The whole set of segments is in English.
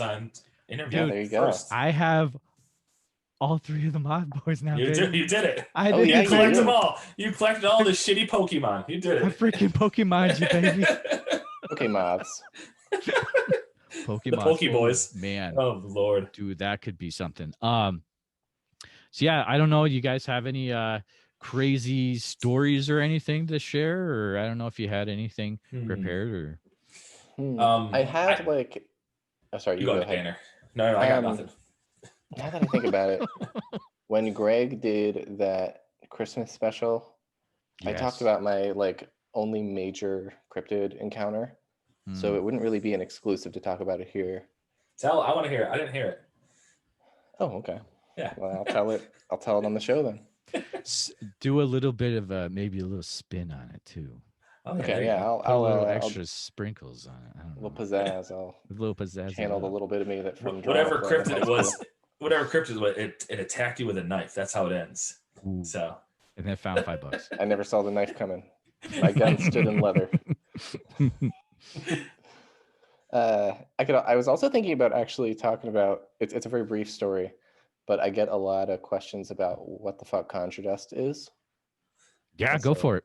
sign interview. Yeah, there you go. First. I have all 3 of the Moth Boys now. You did it. I Oh, did. yeah, You collected do. them all. You collected all the shitty Pokemon. You did I it. freaking Pokemon you, baby. Okay, moths. Pokemon. The Pokeboys. Man. Oh Lord. Dude, that could be something. So yeah, I don't know. You guys have any crazy stories or anything to share? Or I don't know if you had anything prepared or I have like oh, sorry, you go ahead. Tanner. No, I got nothing. Now that I think about it, when Greg did that Christmas special, I talked about my like only major cryptid encounter. So it wouldn't really be an exclusive to talk about it here. I want to hear it. I didn't hear it. Oh, okay. Yeah. Well, I'll tell it on the show then. Do a little bit of maybe a little spin on it too. Okay, yeah. Put a little extra sprinkles on it. I don't know. A little pizzazz. I'll a little pizzazz. Channel the little bit of me that from whatever cryptid it was. Whatever cryptid was, it attacked you with a knife. That's how it ends. Ooh. So. And then found $5. I never saw the knife coming. My gun stood in leather. I was also thinking about actually talking about it's a very brief story, but I get a lot of questions about what the fuck conjure dust is. Yeah, go for it.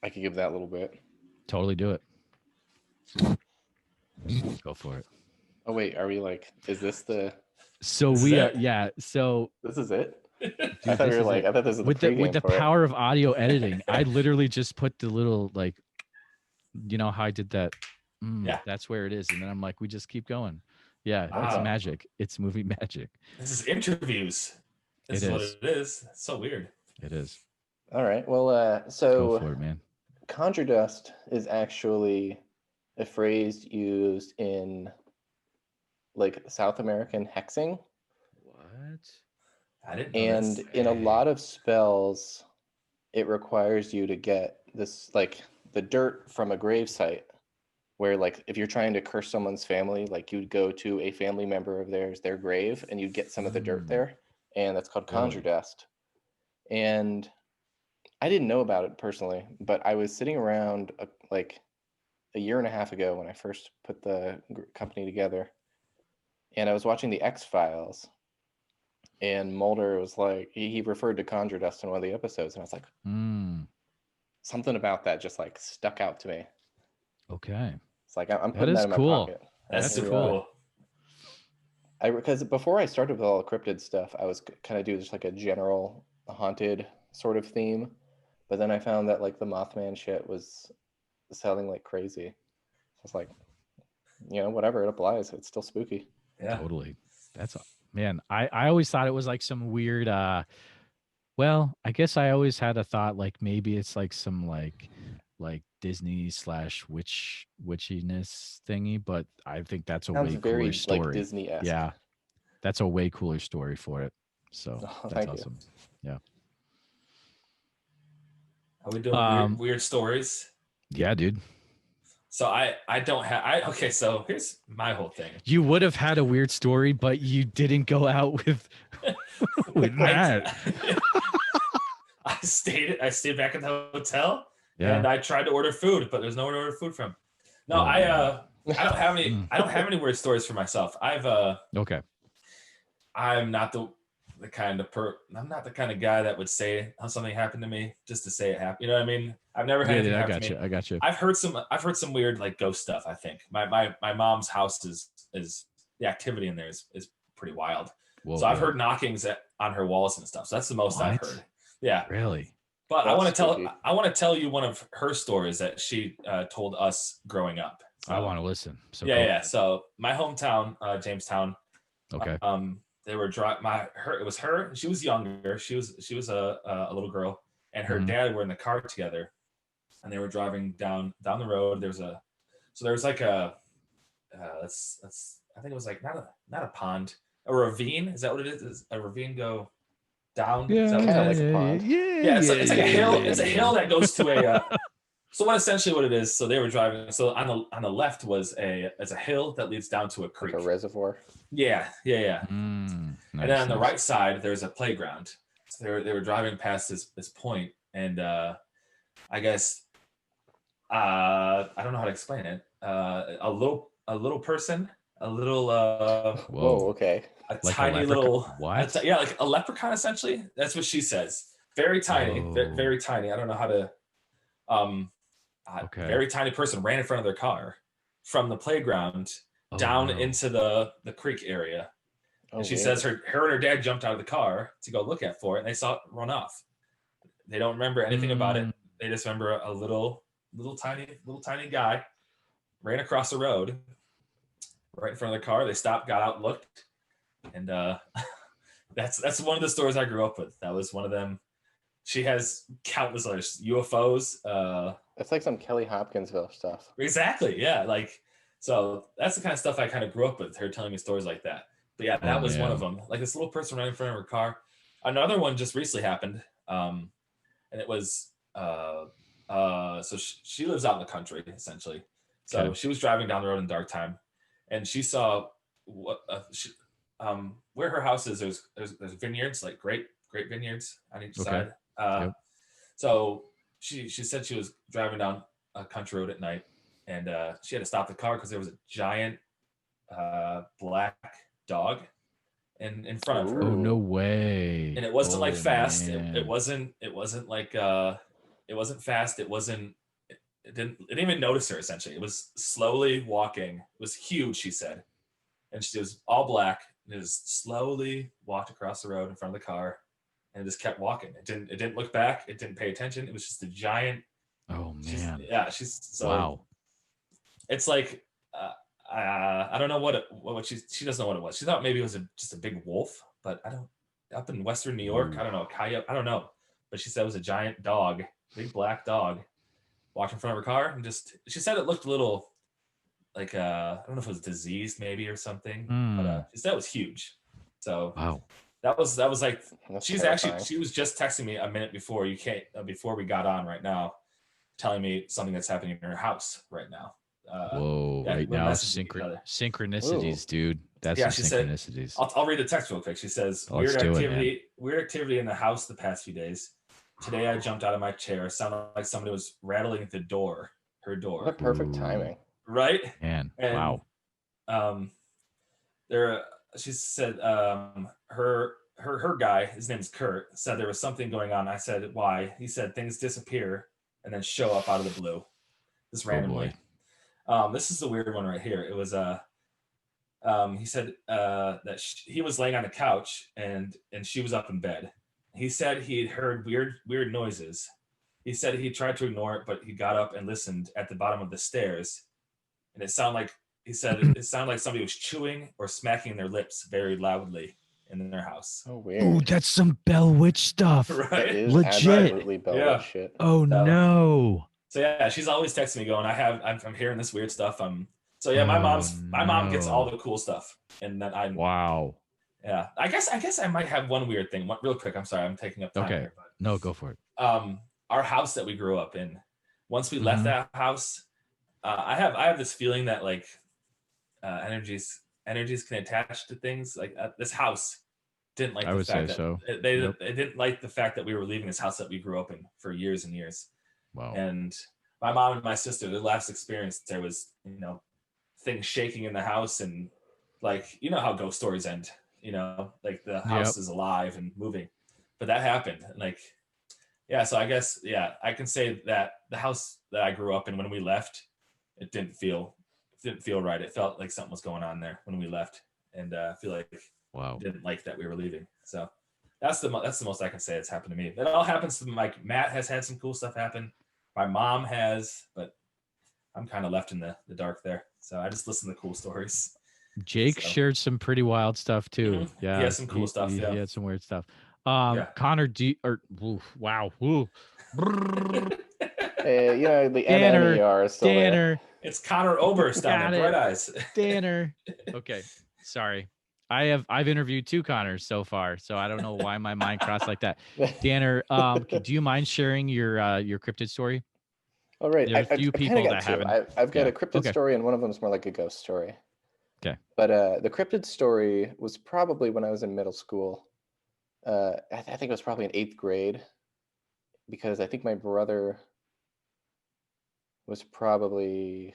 I could give that a little bit. Totally do it. Go for it. Oh wait, are we like? Is this the? So we are. Yeah. So this is it. Dude, I thought I thought this was with the power of audio editing. I literally just put the little like, you know how I did that. Yeah, that's where it is, and then I'm like, we just keep going. Yeah, It's magic. It's movie magic. This is interviews. This is what it is. It's so weird. It is. All right. Well, so go for it, man. Conjure dust is actually a phrase used in like South American hexing. What? I didn't know and this. In a lot of spells, it requires you to get this like the dirt from a grave site. Where like if you're trying to curse someone's family, like you'd go to a family member of theirs, their grave, and you'd get some of the dirt there, and that's called conjure dust. And I didn't know about it personally, but I was sitting around like a year and a half ago when I first put the company together, and I was watching the X-Files, and Mulder was like, he referred to conjure dust in one of the episodes, and I was like, something about that just like stuck out to me. Okay. It's like I'm putting that in my pocket. That's super cool. Because before I started with all the cryptid stuff, I was kind of doing just like a general haunted sort of theme, but then I found that like the Mothman shit was selling like crazy. So it's like, whatever, it applies. It's still spooky. Yeah, totally. That's man. I always thought it was like some weird. Well, I guess I always had a thought like maybe it's like some like Disney / witchiness thingy, but I think that's a way cooler story. Like Disney-esque. Yeah, that's a way cooler story for it. So that's awesome. Yeah. Are we doing weird stories? Yeah, dude. So I don't have. Okay, so here's my whole thing. You would have had a weird story, but you didn't go out with that. I stayed back at the hotel. Yeah. And I tried to order food, but there's nowhere to order food from. No, I don't have any. I don't have any weird stories for myself. Okay. I'm not the kind of I'm not the kind of guy that would say how something happened to me just to say it happened. You know what I mean? I've never had anything happen to me. I got you. I've heard some weird like ghost stuff. I think my mom's house is the activity in there is pretty wild. Whoa, so I've heard knockings on her walls and stuff. So that's the most I've heard. Yeah. Really? But I want to tell you one of her stories that she told us growing up. So, I want to listen. So yeah. So my hometown, Jamestown. Okay. They were it was her. She was younger. She was a little girl, and her dad were in the car together, and they were driving down the road. There was like a I think it was like not a pond, a ravine. Is that what it is? Does a ravine go down? Yeah, like a pond. Yeah, it's like a hill. It's a hill that goes to a. So essentially what it is? So they were driving. So on the left was a hill that leads down to a creek, like a reservoir. Yeah. Nice, And then on the right side there's a playground. So they were driving past this point, and I guess I don't know how to explain it. A little person a little Whoa, okay. a Like a tiny leprechaun? little What? yeah, like a leprechaun essentially. That's what she says. Very tiny, Oh, very tiny. I don't know how to okay. very tiny person ran in front of their car from the playground Oh down no. into the creek area. Oh, And she weird. says her and her dad jumped out of the car to go look at for it, and they saw it run off. They don't remember anything about it. They just remember a little tiny guy ran across the road right in front of the car. They stopped, got out, looked, and that's one of the stories I grew up with. That was one of them. She has countless others. UFOs. That's like some Kelly Hopkinsville stuff. Exactly. Yeah. Like, so that's the kind of stuff I kind of grew up with, her telling me stories like that. But yeah, that Oh, was one of man. them. Like this little person running in front of her car. Another one just recently happened. And it was, so she lives out in the country essentially. So Okay. she was driving down the road in dark time and she saw what, where her house is. There's vineyards, like great vineyards on each Okay. side. Yep. So she said she was driving down a country road at night, and she had to stop the car because there was a giant black dog in front of her. Oh, no Ooh. way. And it wasn't like Oh, fast. man. It wasn't like it wasn't fast. It didn't even notice her essentially. It was slowly walking. It was huge, she said. And she was all black and it just slowly walked across the road in front of the car and it just kept walking. It didn't look back. It didn't pay attention. It was just a giant. Oh, man. She's so. Wow. It's like I don't know what she doesn't know what it was. She thought maybe it was just a big wolf, but I don't. Up in Western New York, Ooh. I don't know, coyote. I don't know, but she said it was a giant dog, big black dog, walked in front of her car and just. She said it looked a little like I don't know if it was diseased maybe or something, but she said it was huge. So Wow. that was like That's she terrifying. was just texting me a minute before before we got on right now, telling me something that's happening in her house right now. Whoa. Yeah, Right we're now, messaging each other. synchronicities, dude. That's Yeah, some she said. synchronicities. I'll read the text real quick. She says, Let's do it, man. Weird activity in the house the past few days. Today I jumped out of my chair. Sounded like somebody was rattling her door. What a perfect timing. Right? Man, And wow. there she said her guy, his name's Kurt, said there was something going on. I said, why? He said things disappear and then show up out of the blue. Just randomly. Oh boy. This is the weird one right here. It was he said that he was laying on the couch and she was up in bed. He said he had heard weird noises. He said he tried to ignore it, but he got up and listened at the bottom of the stairs, and it sounded like he said it sounded like somebody was chewing or smacking their lips very loudly in their house. Oh, weird. Ooh, that's some Bell Witch stuff. Right? That is Legit. absolutely Bell Witch shit. Oh no. So yeah, she's always texting me going, I'm hearing this weird stuff. So yeah, my Oh, mom gets all no. the cool stuff, and then Wow. yeah, I guess I might have one weird thing. Real quick, I'm sorry, I'm taking up time Okay. here, but No, go for it. our house that we grew up in, once we left Mhm. that house, I have this feeling that like energies can attach to things. Like this house didn't like I the would fact say that so. they Yep. didn't like the fact that we were leaving this house that we grew up in for years and years. Wow. And my mom and my sister, their last experience there was, things shaking in the house, and like how ghost stories end, like the house is alive and moving. But that happened, and like, yeah, so I guess, yeah, I can say that the house that I grew up in, when we left, it didn't feel right. It felt like something was going on there when we left, and I feel like Wow. didn't like that we were leaving. So that's the most I can say it's happened to me. It all happens to Mike. Matt has had some cool stuff happen. My mom has, but I'm kind of left in the dark there. So I just listen to cool stories. Jake shared some pretty wild stuff too. Mhm. Yeah. He has some cool stuff. He Yeah. had some weird stuff. Yeah. Connor, wow. Ooh. The Danner, NMER is still Danner. It's Connor Oberst down Got there. it. Bright Eyes. Danner. Okay. Sorry. I've interviewed 2 Connors so far, so I don't know why my mind crossed like that. there. Danner, do you mind sharing your cryptid story? All right. There are a few I kinda people got that two. haven't. I've got Yeah. a cryptid Okay. story, and one of them is more like a ghost story. Okay. But the cryptid story was probably when I was in middle school. I think it was probably in 8th grade, because I think my brother was probably,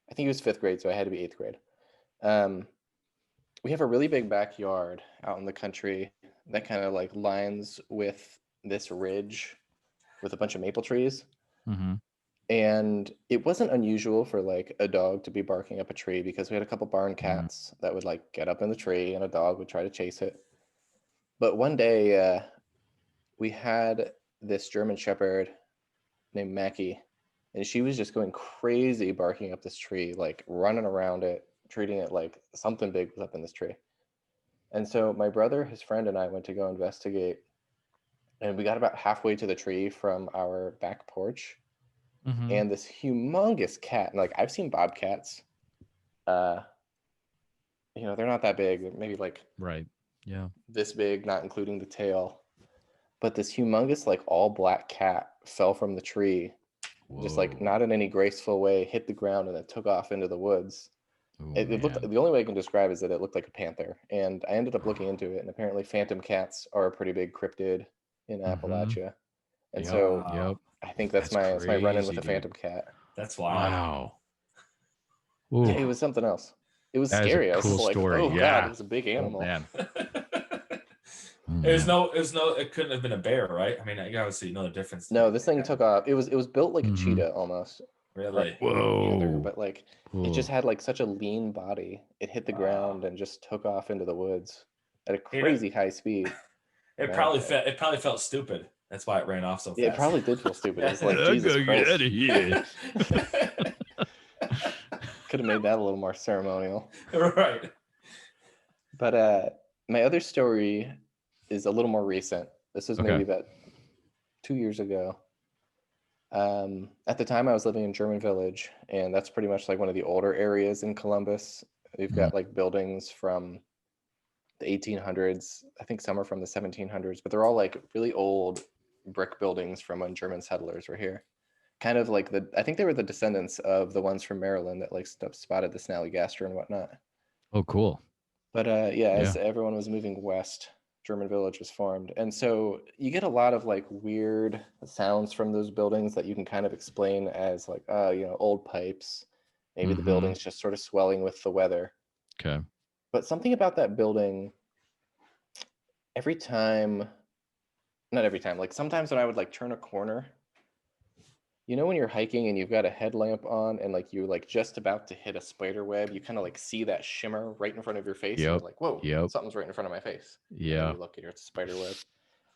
I think he was 5th grade, so I had to be 8th grade. We have a really big backyard out in the country that kind of like lines with this ridge with a bunch of maple trees. Mm-hmm. And it wasn't unusual for like a dog to be barking up a tree because we had a couple barn cats that would like get up in the tree and a dog would try to chase it. But one day we had this German Shepherd named Mackie, and she was just going crazy barking up this tree, like running around it, treating it like something big was up in this tree. And so my brother, his friend, and I went to go investigate, and we got about halfway to the tree from our back porch, Mm-hmm. and this humongous cat, and like I've seen bobcats, you know, they're not that big, they're maybe like Right. Yeah. this big, not including the tail. But this humongous, like all black cat fell from the tree, just like Whoa. not in any graceful way, hit the ground and then took off into the woods. Oh, It looked, man. the only way I can describe is that it looked like a panther. And I ended up looking into it, and apparently phantom cats are a pretty big cryptid in Mm-hmm. Appalachia. And Yep. so Yep. I think that's my run-in with crazy, a dude. phantom cat. That's wild. Wow. Yeah, Ooh, it was something else. It was that is a scary. I was cool like, story. oh God, Yeah. it was a big Oh, animal. man. Oh, It was man. it couldn't have been a bear, right? I mean, you obviously know the difference. No, this thing took off. It was built like a Mhm. cheetah almost. Really? Whoa. But like it just Ooh. had like such a lean body. It hit the Wow. ground and just took off into the woods at a You know, crazy high speed. it probably felt stupid. That's why it ran off so fast. Yeah, it probably did feel stupid. It was like, I Jesus gotta get Christ. out of here. Could have made that a little more ceremonial. Right. But my other story is a little more recent. This was maybe Okay. about 2 years ago. At the time I was living in German Village, and that's pretty much like one of the older areas in Columbus. We've got like buildings from the 1800s. I think some are from the 1700s, but they're all like really old brick buildings from when German settlers were here. Kind of like I think they were the descendants of the ones from Maryland that like spotted the snallygaster and whatnot. Oh, cool. But yeah, as everyone was moving west, German Village was formed. And so you get a lot of like weird sounds from those buildings that you can kind of explain as like, you know, old pipes. Maybe the building's just sort of swelling with the weather. Okay. But something about that building, not every time, like sometimes when I would like turn a corner, you know, when you're hiking and you've got a headlamp on and like you're like just about to hit a spider web, you kind of like see that shimmer right in front of your face. And you're like, whoa, something's right in front of my face. Yeah. And then you look and it's a spider web.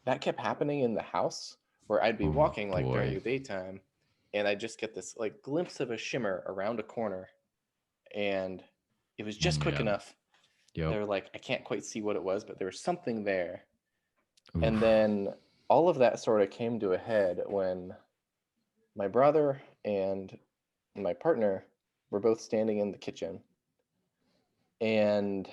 That kept happening in the house where I'd be walking like during the daytime, and I just get this like glimpse of a shimmer around a corner, and it was just quick enough. They were like, I can't quite see what it was, but there was something there. Oof. And then all of that sort of came to a head when my brother and my partner were both standing in the kitchen, and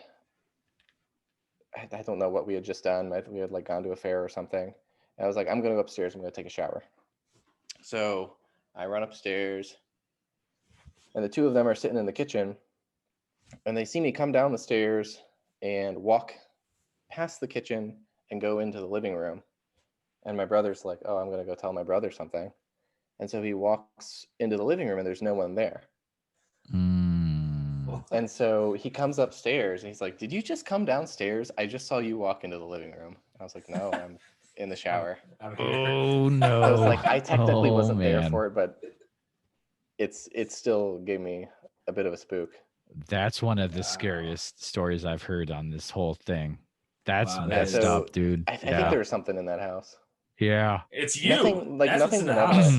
I don't know what we had just done. We had like gone to a fair or something. And I was like, I'm going to go upstairs. I'm going to take a shower. So I run upstairs, and the two of them are sitting in the kitchen, and they see me come down the stairs and walk past the kitchen and go into the living room. And my brother's like, oh, I'm going to go tell my brother something. And so he walks into the living room, and there's no one there. And so he comes upstairs, and he's like, did you just come downstairs? I just saw you walk into the living room. And I was like, no, I'm in the shower. Oh, no. I was like, I technically wasn't there for it, but it still gave me a bit of a spook. That's one of the scariest stories I've heard on this whole thing. That's messed up, dude. I think there was something in that house. Yeah. It's you. Nothing in the house.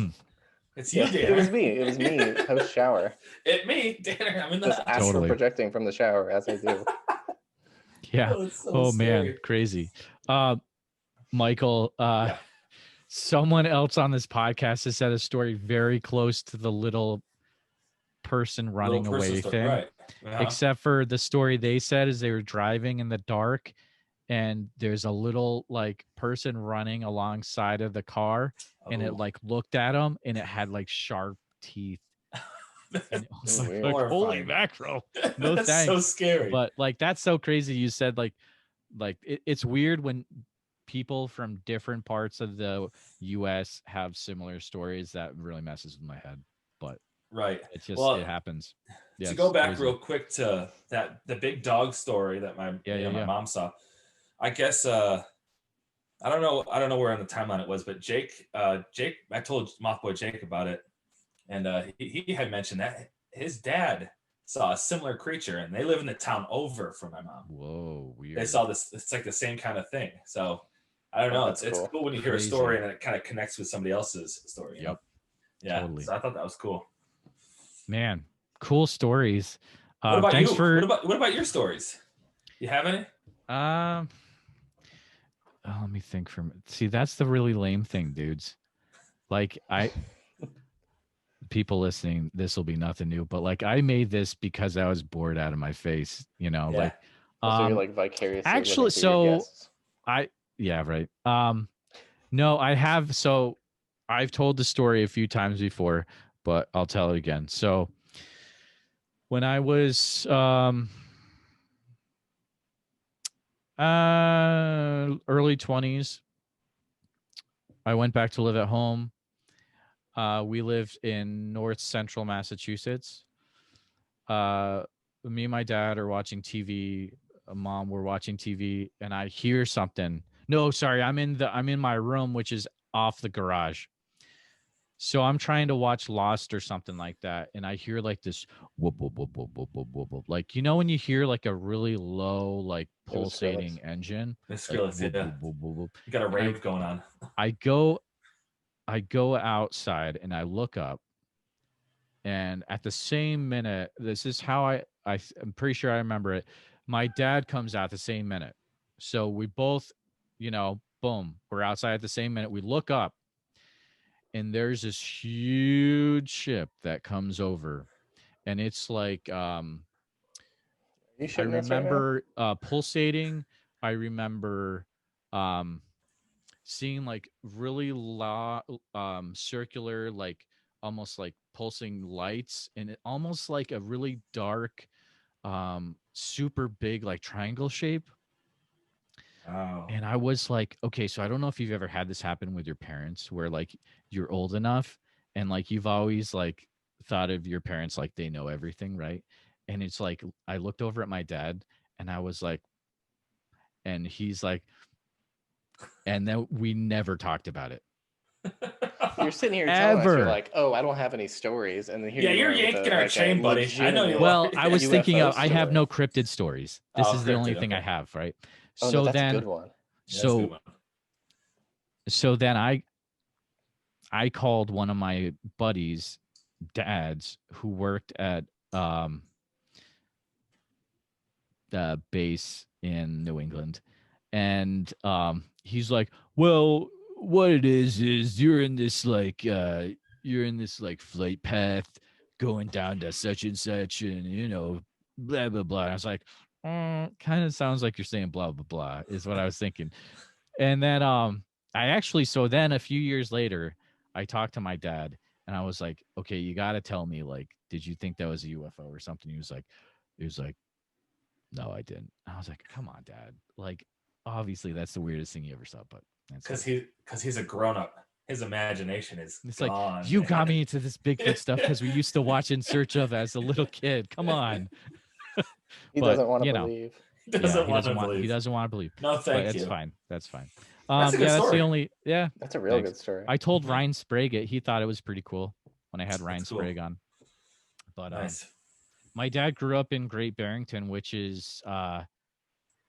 It's you, Danner. It was me. Post shower. Me, Danner. I'm in the house. Astral projecting from the shower as I do. Yeah. Oh man, crazy. Michael, someone else on this podcast has said a story very close to the little person running away thing. Right. Except for the story they said is they were driving in the dark, and there's a little like person running alongside of the car, and it like looked at them, and it had like sharp teeth. And it was like holy mackerel. No that's thanks. So scary. But like that's so crazy. You said like it's weird when people from different parts of the US have similar stories. That really messes with my head. But Right. It just Well, it happens. Yeah, to it's go back crazy. real quick to the big dog story that my my mom saw. I guess I don't know where on the timeline it was, but Jake I told Mothboy Jake about it, and he had mentioned that his dad saw a similar creature, and they live in the town over from my mom. Whoa, weird. They saw this. It's like the same kind of thing. So I don't know. It's cool when you hear a Crazy. story and it kind of connects with somebody else's story. You know? Yeah. Totally. So I thought that was cool. Man, cool stories. What about thanks you? For... What about your stories? You have any? Let me think. See, that's the really lame thing, dudes. Like people listening, this will be nothing new, but like I made this because I was bored out of my face, you know. Yeah. Like so you're like vicariously actually, so yeah, right. No, I have. So I've told the story a few times before, but I'll tell it again. So when I was early 20s, I went back to live at home. We lived in north central Massachusetts. Me and my dad are watching TV. Mom, we're watching TV, and I hear something. No, sorry, I'm in my room, which is off the garage. So I'm trying to watch Lost or something like that, and I hear like this whoop whoop whoop whoop whoop whoop whoop whoop. Like, you know when you hear like a really low, like pulsating engine, Miss like Skrillex, whoop, yeah. whoop, whoop, whoop, whoop. You got a rave going on. I go outside and I look up, and at the same minute, this is how I'm pretty sure I remember it. My dad comes out the same minute, so we both, boom, we're outside at the same minute. We look up, and there's this huge ship that comes over, and it's like I remember pulsating. I remember seeing like really circular, like almost like pulsing lights, and it almost like a really dark super big like triangle shape. Oh. And I was like, okay, so I don't know if you've ever had this happen with your parents where like you're old enough and like you've always like thought of your parents like they know everything, right? And it's like I looked over at my dad and I was like, and he's like, and then we never talked about it. You're sitting here telling us, you're like, oh, I don't have any stories, and then here you're yanking our chain, buddy. I know you. Well, I was thinking of story. I have no cryptid stories. This is the only thing I have, right? Oh, so no, that's then, a good one. So then I called one of my buddies' dads who worked at the base in New England, and he's like, well, what it is you're in this like flight path going down to such and such, and blah blah blah. And I was like, kind of sounds like you're saying blah blah blah is what I was thinking. And then so then a few years later I talked to my dad and I was like, okay, you got to tell me, like, did you think that was a UFO or something? He was like, no, I didn't. I was like, come on, Dad. Like, obviously that's the weirdest thing you ever saw, but because he's a grown up. His imagination is it's gone. Like, you got me into this Bigfoot stuff because we used to watch In Search of as a little kid. Come on. He doesn't want to believe. He doesn't want to believe. He doesn't want to believe. No, thank you. That's fine. That's fine. That's a good story. That's the only. Yeah, that's a real good story. I told Ryan Sprague it. He thought it was pretty cool when I had Ryan Sprague on. But nice. My dad grew up in Great Barrington, which is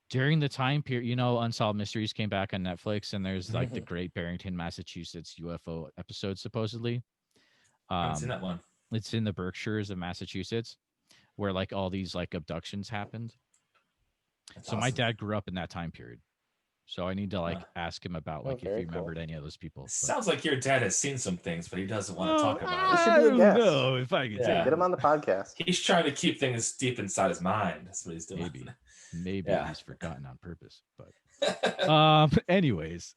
during the time period, Unsolved Mysteries came back on Netflix, and there's like the Great Barrington, Massachusetts UFO episode, supposedly. I haven't seen that one. It's in the Berkshires of Massachusetts, where like all these like abductions happened. That's awesome. My dad grew up in that time period. So I need to like ask him about like if he remembered any of those people. Sounds like your dad has seen some things, but he doesn't want to talk about it. I don't know if I could get him on the podcast. He's trying to keep things deep inside his mind. That's what he's doing. Maybe he's forgotten on purpose. But anyways,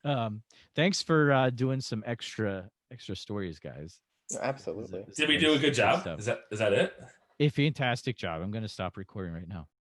thanks for doing some extra stories, guys. Absolutely. Did we do a good job? Is that it? A fantastic job. I'm going to stop recording right now.